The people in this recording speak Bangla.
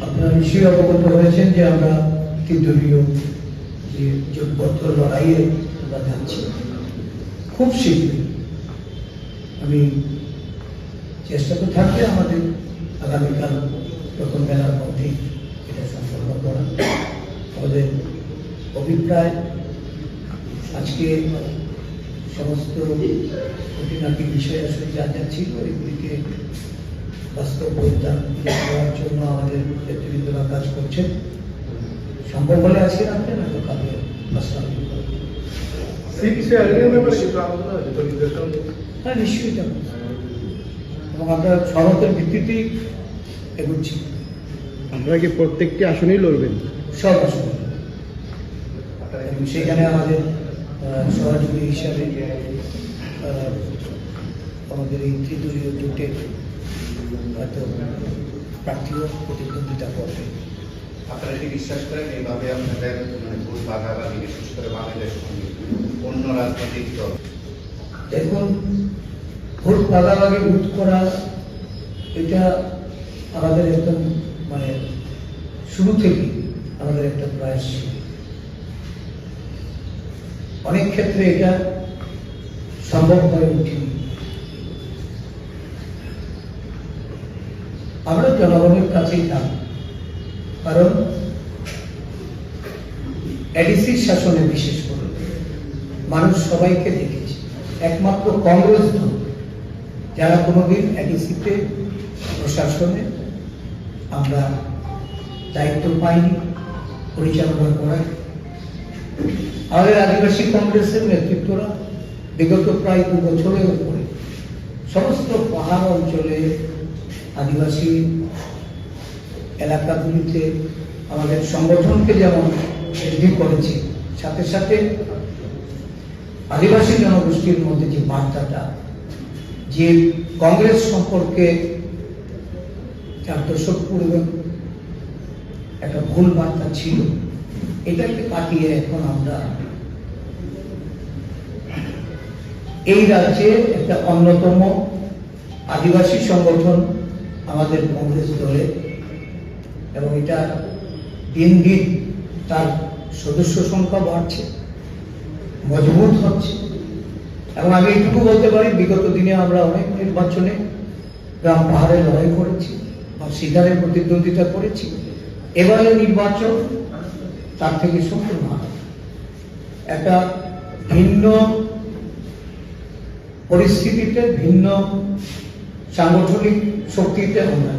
আপনারা নিশ্চয়ই অবগত হয়েছেন যে আমরা ত্রিদলীয় যে জোটবদ্ধ লড়াইয়ে আমরা যাচ্ছি। খুব শীঘ্রই আমি চেষ্টা তো থাকবে আমাদের আগামীকাল প্রথম বেলার মধ্যেই এটা সম্পন্ন করা। আমাদের অভিপ্রায় আজকে সমস্ত খুঁটিনাটি বিষয় আসলে যা যা ছিল এগুলিকে বাস্তব বৈধান করার জন্য আমাদের নেতৃবৃন্দরা কাজ করছেন। সম্ভব হলে আজকে রাখবেন না তো কালকে হ্যাঁ নিশ্চয়ই যাবো এবং আমরা সনদের ভিত্তিতেই এগোচ্ছি। আপনারা কি প্রত্যেকটি আসনেই লড়বেন? সব আসন সেখানে আমাদের সহযোগী হিসাবে আমাদের এই ত্রিদলীয় জোটের হয়তো প্রার্থীও প্রতিদ্বন্দ্বিতা করবে। আপনারা কি বিশ্বাস করেন এইভাবে আপনাদের ভোট ভাগাভাগি বিশেষ করে বাংলাদেশ অন্য রাজনৈতিক দল? দেখুন, ভোট ভাগাভাগি রোধ করা এটা আমাদের একদম মানে শুরু থেকেই আমাদের একটা প্রয়াস ছিল। অনেক ক্ষেত্রে এটা সম্ভব হয়ে ওঠেনি। আমরা জনগণের কাছেই থাকব, কারণ এডিসির শাসনে বিশেষ করে মানুষ সবাইকে দেখেছে। একমাত্র কংগ্রেস দল যারা কোনোদিন এডিসিতে প্রশাসনে আমরা দায়িত্ব পাইনি পরিচালনা করার। আমাদের আদিবাসী কংগ্রেসের নেতৃত্বরা বিগত প্রায় 2 বছরের উপরে সমস্ত পাহাড় অঞ্চলে আদিবাসী এলাকাগুলিতে আমাদের সংগঠনকে যেমন বৃদ্ধি করেছে, সাথে সাথে আদিবাসী জনগোষ্ঠীর মধ্যে যে বার্তাটা, যে কংগ্রেস সম্পর্কে 4 দশক পূর্বে একটা ভুল বার্তা ছিল, এটাকে কাটিয়ে এখন আমরা এই রাজ্যে একটা অন্যতম আদিবাসী সংগঠন আমাদের কংগ্রেস দলে, এবং এটা দিন দিন তার সদস্য সংখ্যা বাড়ছে, মজবুত হচ্ছে। এবং আমি এটুকু বলতে পারি, বিগত দিনে আমরা অনেক নির্বাচনে গ্রাম পাহাড়ে লড়াই করেছি বা সিদ্ধারে প্রতিদ্বন্দ্বিতা করেছি। এবারে নির্বাচন তার থেকে সম্পূর্ণ একটা ভিন্ন পরিস্থিতিতে, ভিন্ন সাংগঠনিক শক্তিতে আমরা